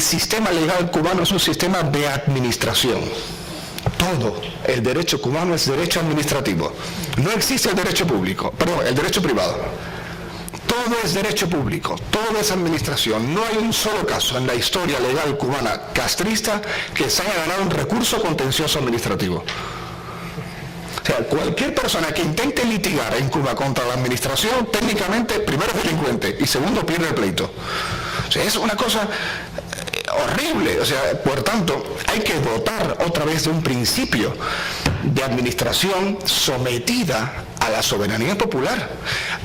sistema legal cubano es un sistema de administración. Todo el derecho cubano es derecho administrativo. No existe el derecho público, perdón, el derecho privado. Todo es derecho público, todo es administración. No hay un solo caso en la historia legal cubana castrista que se haya ganado un recurso contencioso administrativo. O sea, cualquier persona que intente litigar en Cuba contra la administración, técnicamente, primero es delincuente y segundo pierde el pleito. O sea, es una cosa horrible. O sea, por tanto, hay que dotar otra vez de un principio de administración sometida a la soberanía popular.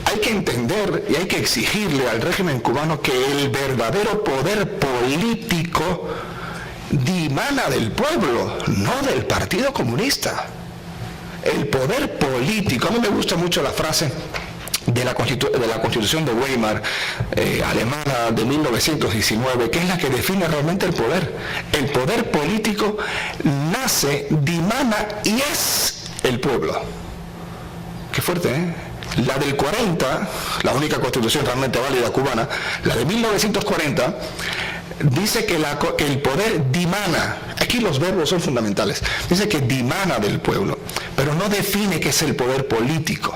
Hay que entender y hay que exigirle al régimen cubano que el verdadero poder político dimana del pueblo, no del Partido Comunista. El poder político, a mí me gusta mucho la frase de la Constitución de Weimar, alemana de 1919, que es la que define realmente el poder. El poder político nace, dimana y es el pueblo. Qué fuerte, ¿eh? La del 40, la única constitución realmente válida cubana, la de 1940, dice que el poder dimana. Aquí los verbos son fundamentales. Dice que dimana del pueblo, pero no define qué es el poder político.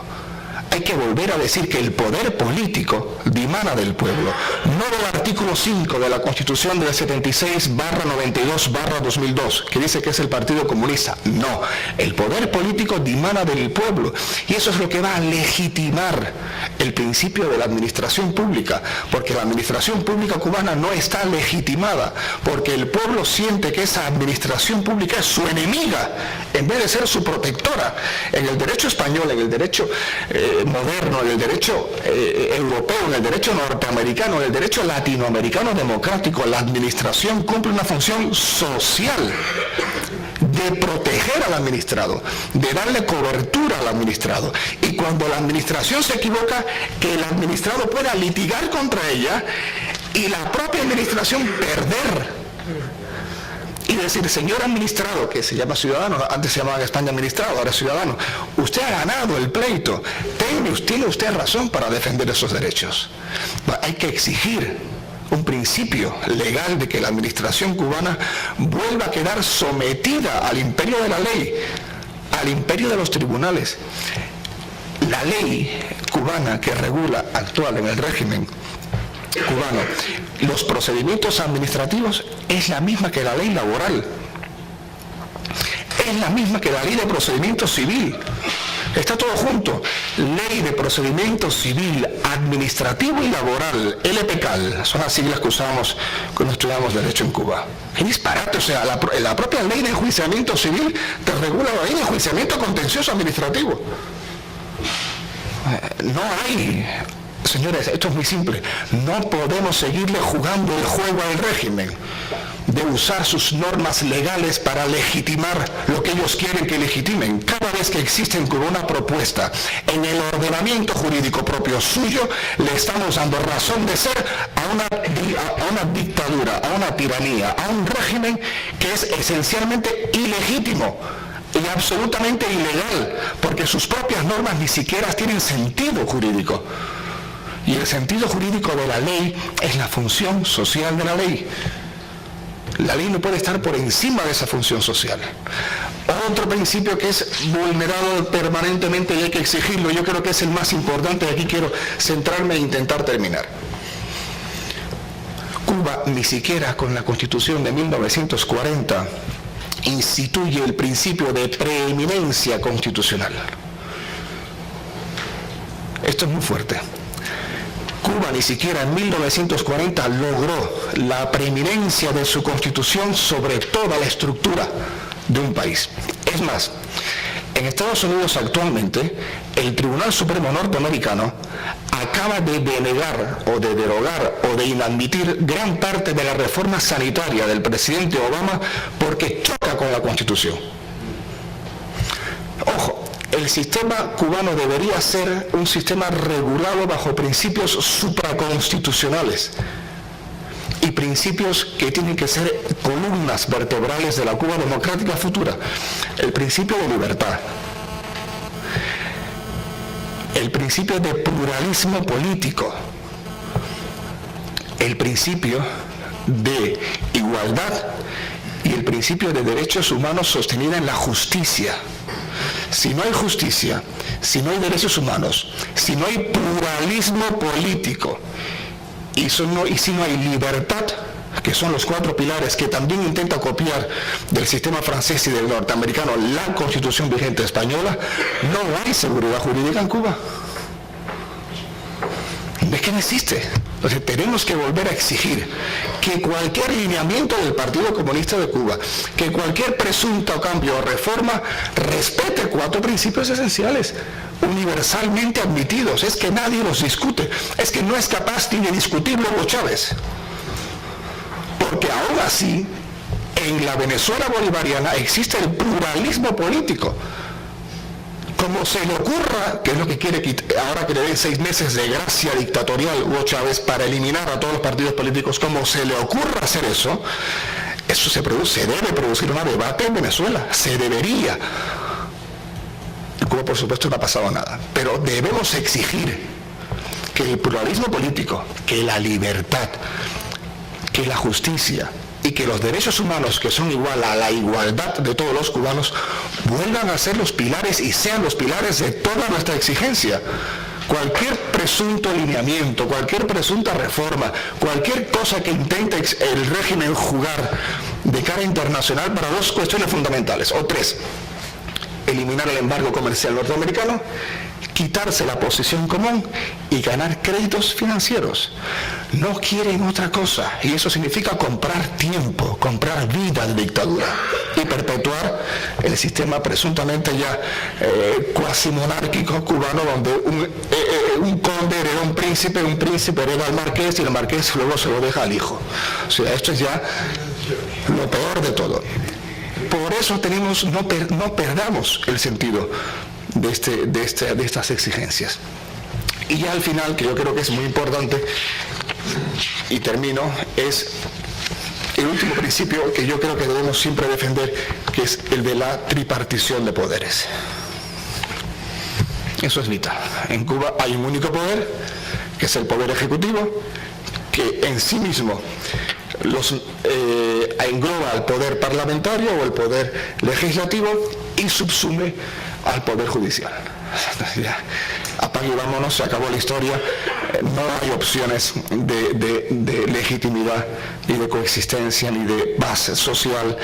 Hay que volver a decir que el poder político dimana del pueblo, no del artículo 5 de la Constitución del 76/92/2002, que dice que es el Partido Comunista. No, el poder político dimana del pueblo, y eso es lo que va a legitimar el principio de la administración pública, porque la administración pública cubana no está legitimada, porque el pueblo siente que esa administración pública es su enemiga, en vez de ser su protectora. En el derecho español, en el derecho moderno, en el derecho europeo, en el derecho norteamericano, en el derecho latinoamericano democrático, la administración cumple una función social de proteger al administrado, de darle cobertura al administrado. Y cuando la administración se equivoca, que el administrado pueda litigar contra ella y la propia administración perder. Y decir, señor administrado, que se llama ciudadano, antes se llamaba en España administrado, ahora es ciudadano, usted ha ganado el pleito, tiene usted razón para defender esos derechos. Hay que exigir un principio legal de que la administración cubana vuelva a quedar sometida al imperio de la ley, al imperio de los tribunales. La ley cubana que regula actual en el régimen cubano los procedimientos administrativos es la misma que la ley laboral, es la misma que la ley de procedimiento civil. Está todo junto. Ley de procedimiento civil, administrativo y laboral, LPCAL, son las siglas que usábamos cuando estudiamos derecho en Cuba. ¡Qué disparate! O sea, la propia ley de enjuiciamiento civil te regula la ley de enjuiciamiento contencioso administrativo. No hay... Señores, esto es muy simple. No podemos seguirle jugando el juego al régimen de usar sus normas legales para legitimar lo que ellos quieren que legitimen. Cada vez que existe en Cuba una propuesta en el ordenamiento jurídico propio suyo, le estamos dando razón de ser a una dictadura, a una tiranía, a un régimen que es esencialmente ilegítimo y absolutamente ilegal, porque sus propias normas ni siquiera tienen sentido jurídico. Y el sentido jurídico de la ley es la función social de la ley. La ley no puede estar por encima de esa función social. Otro principio que es vulnerado permanentemente y hay que exigirlo, yo creo que es el más importante, y aquí quiero centrarme e intentar terminar. Cuba ni siquiera con la Constitución de 1940 instituye el principio de preeminencia constitucional. Esto es muy fuerte. Cuba ni siquiera en 1940 logró la preeminencia de su constitución sobre toda la estructura de un país. Es más, en Estados Unidos actualmente, el Tribunal Supremo norteamericano acaba de denegar o de derogar o de inadmitir gran parte de la reforma sanitaria del presidente Obama porque choca con la Constitución. Ojo. El sistema cubano debería ser un sistema regulado bajo principios supraconstitucionales y principios que tienen que ser columnas vertebrales de la Cuba democrática futura. El principio de libertad, el principio de pluralismo político, el principio de igualdad y el principio de derechos humanos sostenida en la justicia. Si no hay justicia, si no hay derechos humanos, si no hay pluralismo político y si no hay libertad, que son los 4 pilares que también intenta copiar del sistema francés y del norteamericano la Constitución vigente española, no hay seguridad jurídica en Cuba. ¿Ves que no existe? Entonces tenemos que volver a exigir que cualquier lineamiento del Partido Comunista de Cuba, que cualquier presunto cambio o reforma respete 4 principios esenciales, universalmente admitidos. Es que nadie los discute, es que no es capaz ni de discutirlo Hugo Chávez. Porque aún así, en la Venezuela bolivariana existe el pluralismo político. Como se le ocurra, que es lo que quiere ahora que le den 6 meses de gracia dictatorial Hugo Chávez para eliminar a todos los partidos políticos, como se le ocurra hacer eso se debe producir un debate en Venezuela, se debería. En Cuba, por supuesto, no ha pasado nada, pero debemos exigir que el pluralismo político, que la libertad, que la justicia y que los derechos humanos, que son igual a la igualdad de todos los cubanos, vuelvan a ser los pilares y sean los pilares de toda nuestra exigencia. Cualquier presunto alineamiento, cualquier presunta reforma, cualquier cosa que intente el régimen jugar de cara internacional para 2 cuestiones fundamentales, o 3, eliminar el embargo comercial norteamericano, quitarse la posición común y ganar créditos financieros. No quieren otra cosa, y eso significa comprar tiempo, comprar vida de dictadura y perpetuar el sistema presuntamente ya cuasi monárquico cubano, donde un conde hereda un príncipe hereda al marqués y el marqués luego se lo deja al hijo. O sea, esto es ya lo peor de todo. Por eso no perdamos el sentido de estas exigencias. Y ya al final, que yo creo que es muy importante, y termino, es el último principio que yo creo que debemos siempre defender, que es el de la tripartición de poderes. Eso es vital. En Cuba hay un único poder, que es el poder ejecutivo, que en sí mismo engloba al poder parlamentario o el poder legislativo y subsume al poder judicial. Ya, apague y vámonos, se acabó la historia. No hay opciones de legitimidad, ni de coexistencia, ni de base social,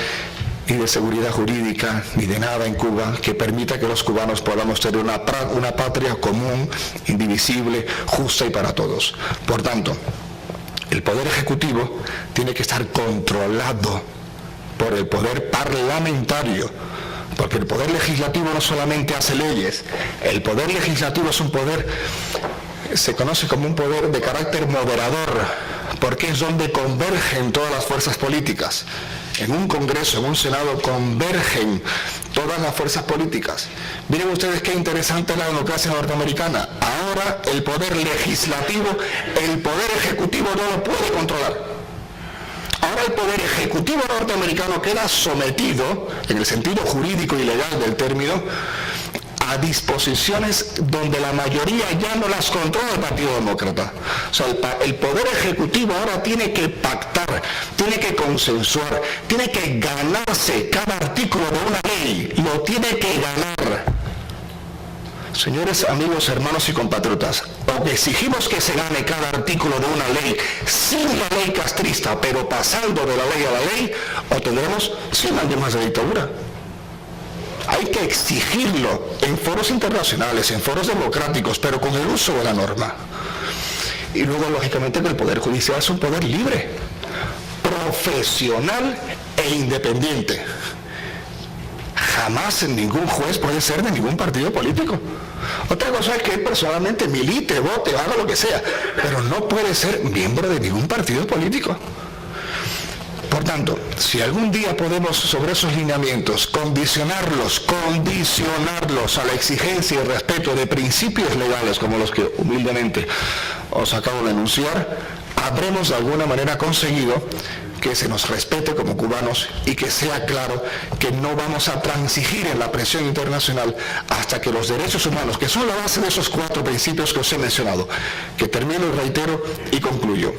ni de seguridad jurídica, ni de nada en Cuba que permita que los cubanos podamos tener una patria común, indivisible, justa y para todos. Por tanto, el poder ejecutivo tiene que estar controlado por el poder parlamentario, porque el poder legislativo no solamente hace leyes, el poder legislativo es un poder, se conoce como un poder de carácter moderador, porque es donde convergen todas las fuerzas políticas. En un Congreso, en un Senado, convergen todas las fuerzas políticas. Miren ustedes qué interesante la democracia norteamericana. Ahora el poder legislativo, el poder ejecutivo no lo puede controlar. Ahora el poder ejecutivo norteamericano queda sometido, en el sentido jurídico y legal del término, a disposiciones donde la mayoría ya no las controla el Partido Demócrata. O sea, el poder ejecutivo ahora tiene que pactar, tiene que consensuar, tiene que ganarse cada artículo de una ley, lo tiene que ganar. Señores, amigos, hermanos y compatriotas, o que exigimos que se gane cada artículo de una ley sin la ley castrista, pero pasando de la ley a la ley, o tendremos 100 años más de dictadura. Hay que exigirlo en foros internacionales, en foros democráticos, pero con el uso de la norma. Y luego, lógicamente, que el Poder Judicial es un poder libre, profesional e independiente. Jamás ningún juez puede ser de ningún partido político. Otra cosa es que él personalmente milite, vote, haga lo que sea, pero no puede ser miembro de ningún partido político. Por tanto, si algún día podemos sobre esos lineamientos condicionarlos a la exigencia y respeto de principios legales como los que humildemente os acabo de enunciar, habremos de alguna manera conseguido que se nos respete como cubanos y que sea claro que no vamos a transigir en la presión internacional hasta que los derechos humanos, que son la base de esos 4 principios que os he mencionado, que termino y reitero y concluyo,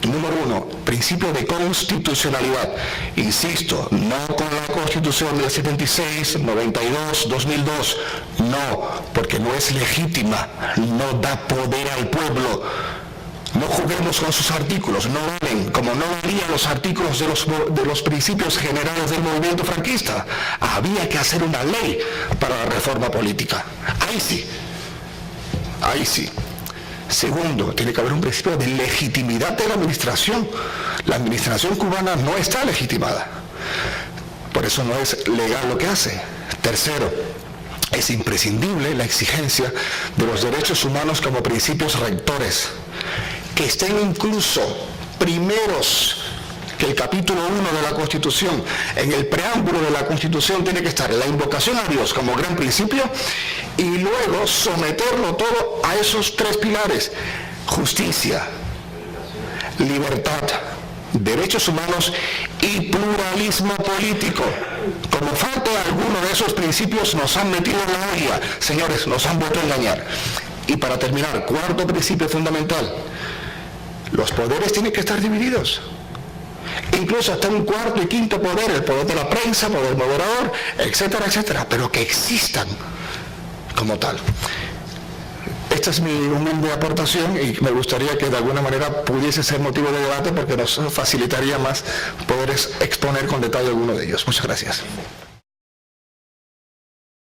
Número 1, principio de constitucionalidad. Insisto, no con la Constitución del 76, 92, 2002. No, porque no es legítima, no da poder al pueblo. No juguemos con sus artículos, no valen, como no valían los artículos de los principios generales del movimiento franquista. Había que hacer una ley para la reforma política. Ahí sí. Ahí sí. Segundo, tiene que haber un principio de legitimidad de la administración. La administración cubana no está legitimada. Por eso no es legal lo que hace. Tercero, es imprescindible la exigencia de los derechos humanos como principios rectores, que estén incluso primeros que el capítulo 1 de la Constitución. En el preámbulo de la Constitución tiene que estar la invocación a Dios como gran principio y luego someterlo todo a esos tres pilares: justicia, libertad, derechos humanos y pluralismo político. Como falte alguno de esos principios, nos han metido en la olla, señores, nos han vuelto a engañar. Y para terminar, cuarto principio fundamental: los poderes tienen que estar divididos. Incluso hasta un cuarto y quinto poder, el poder de la prensa, poder del moderador, etcétera, etcétera, pero que existan como tal. Esta es mi humilde aportación y me gustaría que de alguna manera pudiese ser motivo de debate porque nos facilitaría más poder exponer con detalle alguno de ellos. Muchas gracias.